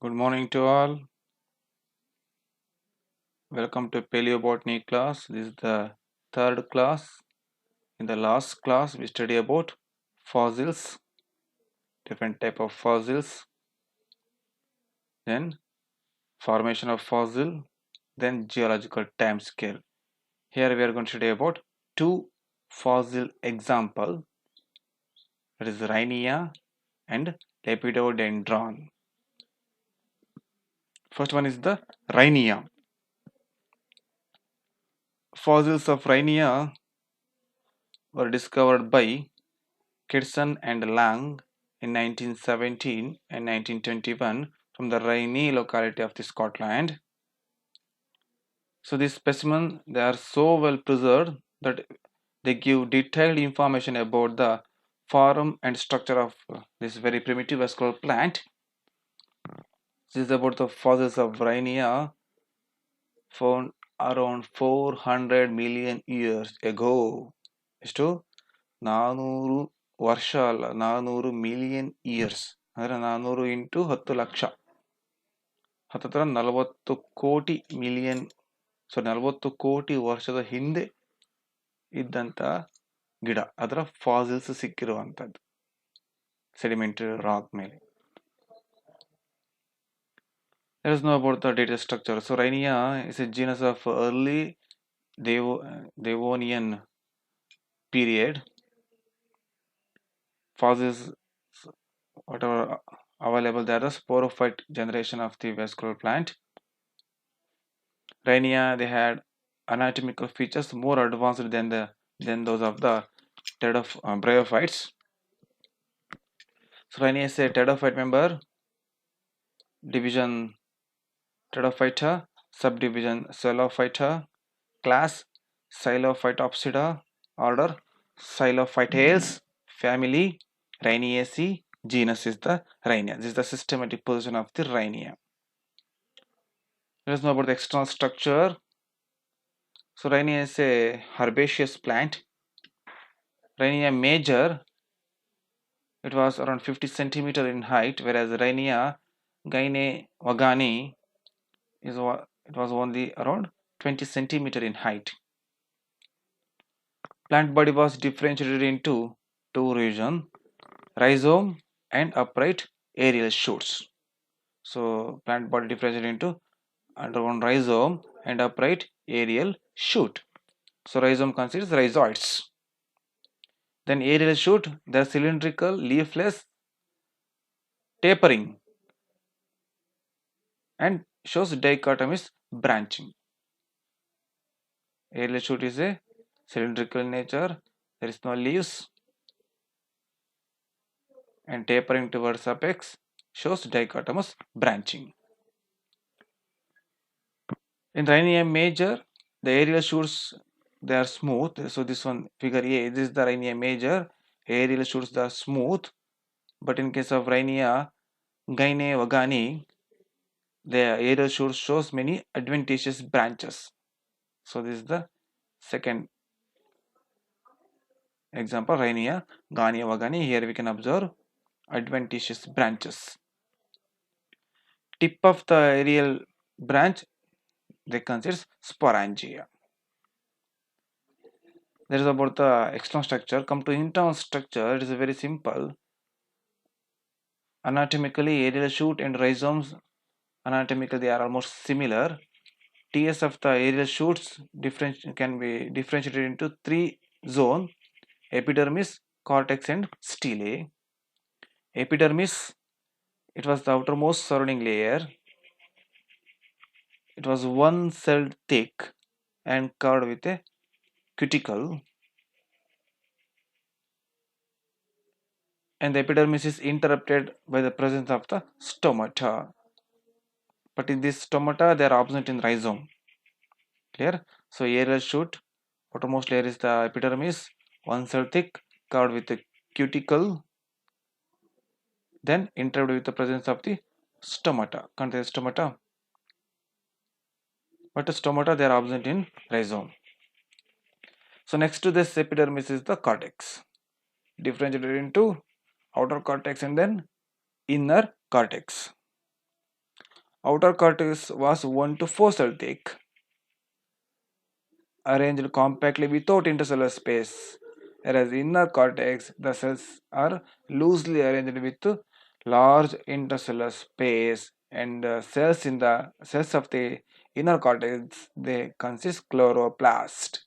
Good morning to all. Welcome to Paleobotany class. This is the third class. In the last class, we study about fossils, different type of fossils, then formation of fossil, then geological time scale. Here we are going to study about two fossil example, that is Rhynia and Lepidodendron. First one is the Rhynia. Fossils of Rhynia were discovered by Kitson and Lang in 1917 and 1921 from the Rainy locality of the Scotland. So these specimens they are so well preserved that they give detailed information about the form and structure of this very primitive vascular plant. This is about the fossils of Rhynia found around 400 million years ago. ಎಷ್ಟು 400 ವರ್ಷ ಅಲ್ಲ 400 million years ಅಂದರೆ 400 into 10 lakh ಹತ್ತತ್ರ 40 ಕೋಟಿ million 40 ಕೋಟಿ ವರ್ಷದ ಹಿಂದೆ ಇದ್ದಂಥ ಗಿಡ ಅದರ ಫಾಸಿಲ್ಸ್ ಸಿಕ್ಕಿರುವಂಥದ್ದು ಸೆಡಿಮೆಂಟರಿ ರಾಕ್ ಮೇಲೆ. Let us know about the data structure. So Rhynia is a genus of early Devonian period. Fossils whatever available, they are the sporophyte generation of the vascular plant. Rhynia, they had anatomical features more advanced than those of the bryophytes. So Rhynia is a pteridophyte member, division Pteridophyta, subdivision Coelophyta, class Coelophytopsida, order Coelophytales, family Rhyniaceae, genus is the Rhynia. This is the systematic position of the Rhynia. Let us know about the external structure. So Rhynia is a herbaceous plant. Rhynia major, it was around 50 centimeter in height, whereas Rhynia Wagani it was only around 20 centimeter in height. Plant body was differentiated into two regions, rhizome and upright aerial shoots. So plant body differentiated into under one rhizome and upright aerial shoot. So rhizome consists rhizoids. Then aerial shoot, they are cylindrical, leafless, tapering, and shows dichotomous branching. Aerial shoot is a cylindrical in nature, there is no leaves, and tapering towards apex shows dichotomous branching. In Rhynia major, the aerial shoots they are smooth. So this one figure A, this is the Rhynia major. Aerial shoots they are smooth, but in case of Rhynia Wagani, the aerial shoots shows many adventitious branches. So this is the second example, Rhynia Wagani. Here we can observe adventitious branches. Tip of the aerial branch they consider sporangia. That is about the external structure. Come to internal structure, it is very simple. Anatomically, aerial shoot and rhizomes, anatomically they are almost similar. TS of the aerial shoots can be differentiated into three zones: epidermis, cortex, and stele. Epidermis, it was the outermost surrounding layer. It was one cell thick and covered with a cuticle. And the epidermis is interrupted by the presence of the stomata. But in this stomata, they are absent in rhizome. Clear? So aerial shoot, outermost layer is the epidermis, one cell thick, covered with a cuticle, then interrupted with the presence of the stomata. Contains stomata. But the stomata they are absent in rhizome. So next to this epidermis is the cortex, differentiated into outer cortex and then inner cortex. Outer cortex was 1 to 4 cell thick, arranged compactly without intercellular space, whereas inner cortex, the cells are loosely arranged with large intercellular space, and cells in the cells of the inner cortex they consist chloroplast.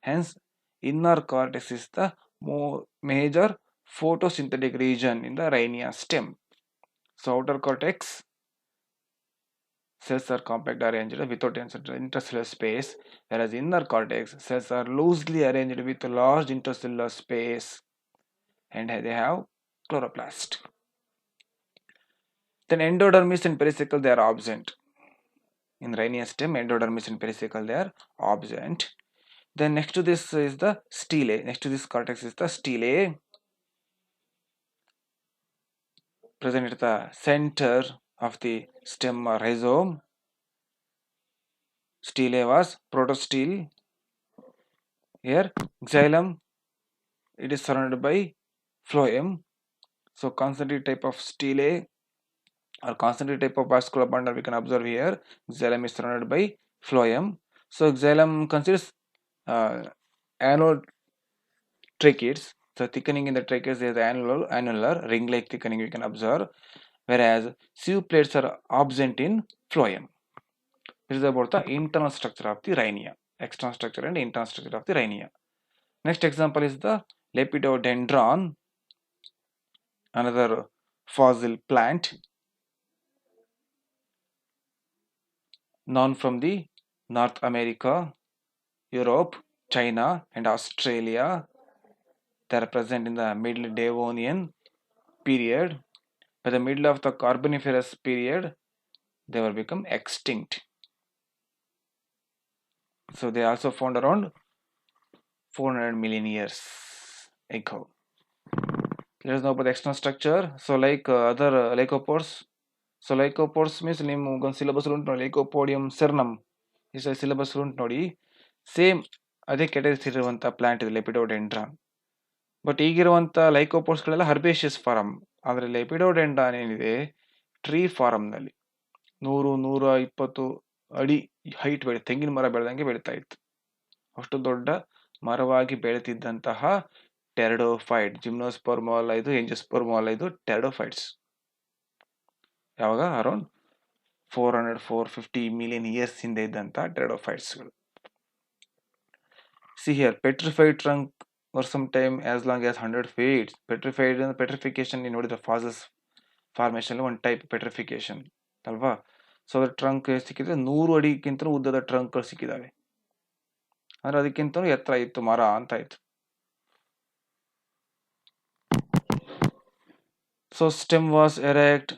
Hence, inner cortex is the more major photosynthetic region in the Rhynia stem. So, outer cortex cells are compact arranged without intercellular space, whereas inner cortex cells are loosely arranged with large intercellular space and they have chloroplast. Then endodermis and pericycle they are absent. In Rhynia stem, endodermis and pericycle they are absent. Then next to this is the stele. Next to this cortex is the stele, present at the center of the stem or rhizome. Stele was protostele. Here, xylem, it is surrounded by phloem. So, concentric type of stele or concentric type of vascular bundle we can observe here. Xylem is surrounded by phloem. So, xylem consists annular tracheids. So, thickening in the tracheids is annular ring-like thickening we can observe, whereas sieve plates are absent in phloem. This is about the internal structure of the Rhynia, external structure and internal structure of the Rhynia. Next example is the Lepidodendron, another fossil plant known from the North America, Europe, China, and Australia. They are present in the Middle Devonian period. By the middle of the Carboniferous period, they were become extinct. So they also found around 400 million years ago. Let us know about the external structure. So like other lycopods. So lycopods means ನಿಮ್ಗೊಂದು syllabus ಉಂಟು ನೋಡಿ, Lycopodium cernum is a syllabus ಉಂಟು ನೋಡಿ. Same ಅದೇ category ಇರುವಂಥ plant ಇದೆ ಲೆಪಿಡೋಡೆಂಡ್ರಾನ್. But ಈಗಿರುವಂಥ ಲೈಕೋಪೋಡ್ಸ್ಗಳೆಲ್ಲ ಹರ್ಬೇಷಿಯಸ್ farm. ಆದರೆ ಲೆಪಿಡೋಡೆಂಡ್ರಾನ್ ಏನಿದೆ ಟ್ರೀ ಫಾರಮ್ನಲ್ಲಿ 100-120 ಅಡಿ ಹೈಟ್ ತೆಂಗಿನ ಮರ ಬೆಳೆದಂಗೆ ಬೆಳೀತಾ ಇತ್ತು. ಅಷ್ಟು ದೊಡ್ಡ ಮರವಾಗಿ ಬೆಳೆತಿದ್ದಂತಹ ಟೆರಡೋಫೈಟ್, ಜಿಮ್ನೋಸ್ಪರ್ಮಾಲ ಇದು, ಎಂಜಿಯೋಸ್ಪರ್ಮಾಲ ಇದು ಟೆರಡೋಫೈಟ್ಸ್. ಯಾವಾಗ ಅರೌಂಡ್ 400-450 ಮಿಲಿಯನ್ ಇಯರ್ಸ್ ಹಿಂದೆ ಇದ್ದಂಥ ಟೆರಡೋಫೈಟ್ಸ್ಗಳು. See here, petrified trunk for some time as long as 100 feet. Petrified petrification ನೀವು ನೋಡಿದ್ರೆ ಫಾಸಲ್ಸ್ ಫಾರ್ಮೇಷನ್ ಒಂದು ಟೈಪ್ ಪೆಟ್ರಿಫಿಕೇಶನ್ ಅಲ್ವಾ. ಸೊ ಅದ್ರ ಟ್ರಂಕ್ ಸಿಕ್ಕಿದ್ರೆ 100 ಅಡಿಗಿಂತ ಉದ್ದದ ಟ್ರಂಕ್ಗಳು ಸಿಕ್ಕಿದಾವೆ. ಅಂದ್ರೆ ಅದಕ್ಕಿಂತ ಎತ್ತರ ಇತ್ತು ಮರ ಅಂತ ಆಯ್ತು. So stem was erect,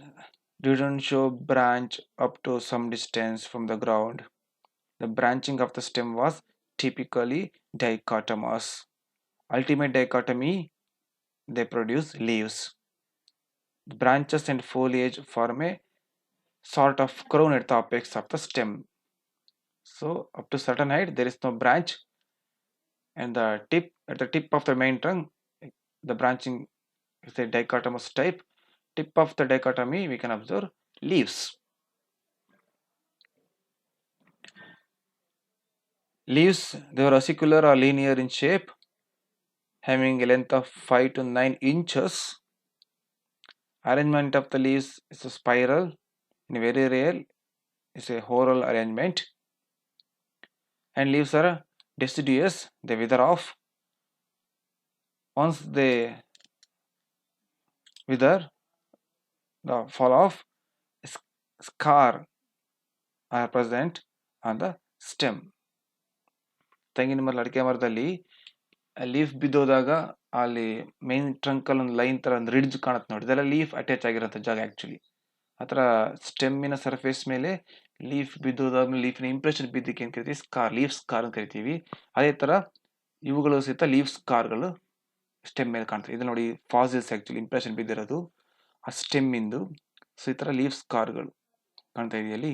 didn't show branch up to some distance from the ground. The branching of the stem was typically dichotomous. Ultimate dichotomy, they produce leaves. The branches and foliage form a sort of crown at the apex of the stem. So up to certain height there is no branch, and the tip at the tip of the main trunk, the branching is a dichotomous type. Tip of the dichotomy we can observe leaves. Leaves, they are acicular or linear in shape, having a length of 5 to 9 inches. Arrangement of the leaves is a spiral. In very rare, it's a whorl arrangement. And leaves are deciduous, they wither off. Once they wither, the fall off, scar are present on the stem. ತೆಂಗಿನ ಮರ, ಅಡಿಕೆ ಮರದಲ್ಲಿ leaf ಬಿದ್ದೋದಾಗ ಅಲ್ಲಿ main ಟ್ರಂಕಲ್ಲಿ ಒಂದು line ಥರ ಒಂದು ridge ಕಾಣುತ್ತೆ ನೋಡಿ, ಇದೆಲ್ಲ ಲೀಫ್ ಅಟ್ಯಾಚ್ ಆಗಿರೋಂಥ ಜಾಗ ಆ್ಯಕ್ಚುಲಿ. ಆ ಥರ ಸ್ಟೆಮ್ಮಿನ ಸರ್ಫೇಸ್ ಮೇಲೆ ಲೀಫ್ ಬಿದ್ದೋದಾದ್ಮೇಲೆ ಲೀಫಿನ ಇಂಪ್ರೆಷನ್ ಬಿದ್ದಕ್ಕೆ ಏನು ಕರಿತೀವಿ, ಸ್ಕಾರ್, ಲೀಫ್ ಸ್ಕಾರ್ ಅಂತ ಕರಿತೀವಿ. ಅದೇ ಥರ ಇವುಗಳು ಸಹಿತ ಲೀಫ್ ಸ್ಕಾರ್ಗಳು ಸ್ಟೆಮ್ ಮೇಲೆ ಕಾಣ್ತವೆ. ಇದು ನೋಡಿ ಫಾಸಿಲ್ಸ್ ಆ್ಯಕ್ಚುಲಿ ಇಂಪ್ರೆಷನ್ ಬಿದ್ದಿರೋದು ಆ ಸ್ಟೆಮ್ಮಿಂದು. ಸೊ ಈ ಥರ ಲೀಫ್ ಸ್ಕಾರ್ಗಳು ಕಾಣ್ತಾ ಇದೆಯಲ್ಲಿ.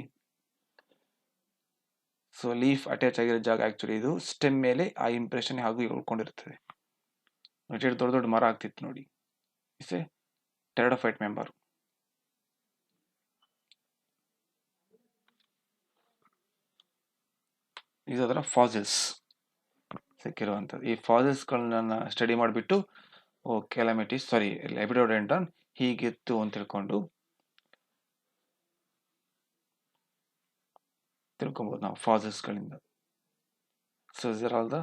ಸೊ ಲೀಫ್ ಅಟ್ಯಾಚ್ ಆಗಿರೋ ಜಾಗ ಆ್ಯಕ್ಚುಲಿ ಇದು ಸ್ಟೆಮ್ ಮೇಲೆ ಆ ಇಂಪ್ರೆಷನ್ ಹಾಗೂ ಉಳ್ಕೊಂಡಿರ್ತದೆ. ದೊಡ್ಡ ದೊಡ್ಡ ಮರ ಆಗ್ತಿತ್ತು ನೋಡಿ. It's A pteridophyte member. ಇದು ಅದರ ಫಾಸಿಲ್ಸ್ ಸಿಕ್ಕಿರುವಂಥದ್ದು. ಈ ಫಾಸಿಲ್ಸ್ಗಳನ್ನ ಸ್ಟಡಿ ಮಾಡಿಬಿಟ್ಟು ಓ ಕ್ಯಾಲಮಿಟೀಸ್ ಸಾರಿ ಲೆಪಿಡೋಡೆಂಡ್ರಾನ್ ಹೀಗಿತ್ತು ಅಂತ ತಿಳ್ಕೊಬೋದು ನಾವು ಫಾಸಿಲ್ಸ್ಗಳಿಂದ. So these are all the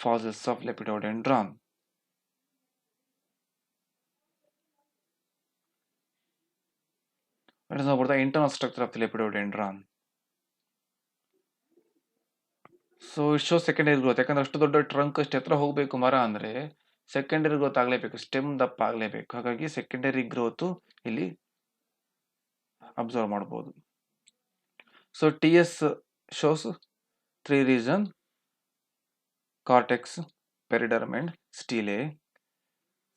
fossils of lepidodendron. Let us know about the internal structure of the lepidodendron. So it show secondary growth. ಯಾಕಂದ್ರೆ ಅಷ್ಟು ದೊಡ್ಡ ಟ್ರಂಕ್ ಅಷ್ಟು ಎತ್ತರ ಹೋಗಬೇಕು ಮರ ಅಂದರೆ ಸೆಕೆಂಡರಿ ಗ್ರೋತ್ ಆಗಲೇಬೇಕು, ಸ್ಟೆಮ್ ದಪ್ಪ ಆಗಲೇಬೇಕು. ಹಾಗಾಗಿ ಸೆಕೆಂಡರಿ ಗ್ರೋತ್ ಇಲ್ಲಿ ಅಬ್ಸರ್ವ್ ಮಾಡ್ಬೋದು. So T S shows 3 reason: cortex, periderm and stele.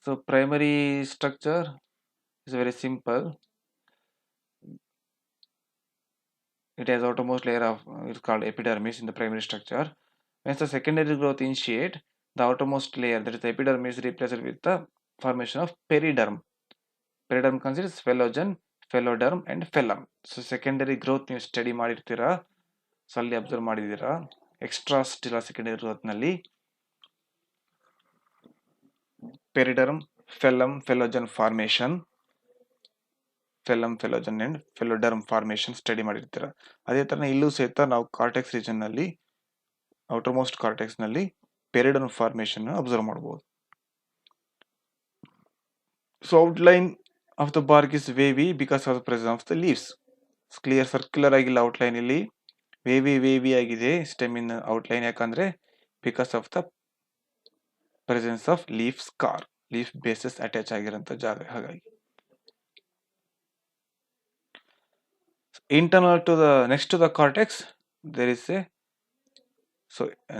So primary structure is very simple. It has outermost layer of it's called epidermis in the primary structure. When the secondary growth initiate, the outermost layer, that is the epidermis, is replaced with the formation of periderm. Periderm consists phellogen, phelloderm and phellum. So secondary growth ನೀವು study ಮಾಡಿರ್ತೀರಾ, so ಅಲ್ಲಿ observe ಮಾಡಿದ್ದೀರಾ. Extra stelar secondary growth ನಲ್ಲಿ periderm, phellem, phellogen formation, phellem, phellogen and phelloderm formation study ಮಾಡಿರ್ತೀರ. ಅದೇ ತರ ಇಲ್ಲೂ ಸಹಿತ ನಾವು ಕಾರ್ಟೆಕ್ಸ್ ರೀಜನ್ ನಲ್ಲಿ, ಔಟರ್ ಮೋಸ್ಟ್ ಕಾರ್ಟೆಕ್ಸ್ ನಲ್ಲಿ ಪೆರಿಡರ್ಮ್ ಫಾರ್ಮೇಶನ್ ಅಬ್ಸರ್ವ್ ಮಾಡಬಹುದು. So outline of the bark is wavy because of the presence of the leaves. Clear circular ಆಗಿಲ್ಲ ಔಟ್ಲೈನ್ ಇಲ್ಲಿ, ವೇವಿ ಆಗಿದೆ ಸ್ಟೆಮಿನ್ ಔಟ್ಲೈನ್. ಯಾಕಂದ್ರೆ because of the presence of leaf scar, leaf bases attach ಆಗಿರೋಂಥ ಜಾಗ. ಹಾಗಾಗಿ internal to the next to the cortex there is a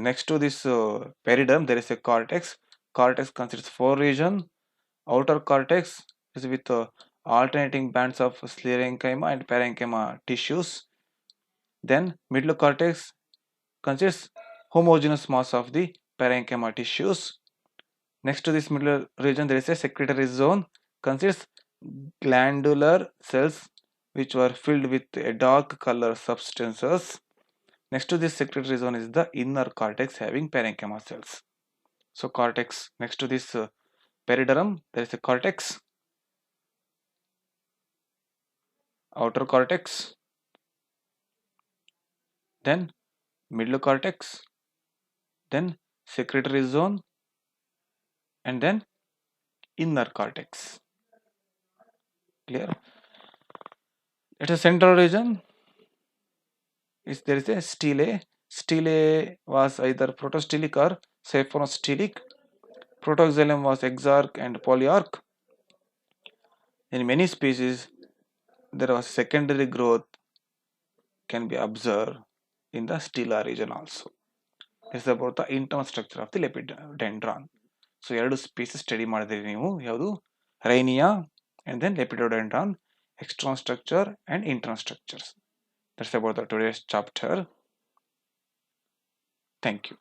next to this periderm there is a cortex. Cortex consists 4 region. Outer cortex is with alternating bands of sclerenchyma and parenchyma tissues. Then middle cortex consists homogeneous mass of the parenchyma tissues. Next to this middle region there is a secretory zone, consists glandular cells which were filled with a dark color substances. Next to this secretory zone is the inner cortex having parenchyma cells. So cortex, next to this periderm there is a cortex, outer cortex, then middle cortex, then secretory zone and then inner cortex. Clear? At a central region is there is a stele. Stele was either protostelic or saphenostelic. Protoxylem was exarch and polyarch. In many species there was secondary growth can be observed in the stela region also. This is about the internal structure of the lepidodendron. So ಎರಡು species study ಮಾಡಿದ್ರಿ ನೀವು, ಯಾವುದು ರೈನಿಯಾ and then lepidodendron, external structure and internal structures. That's about the today's chapter. Thank you.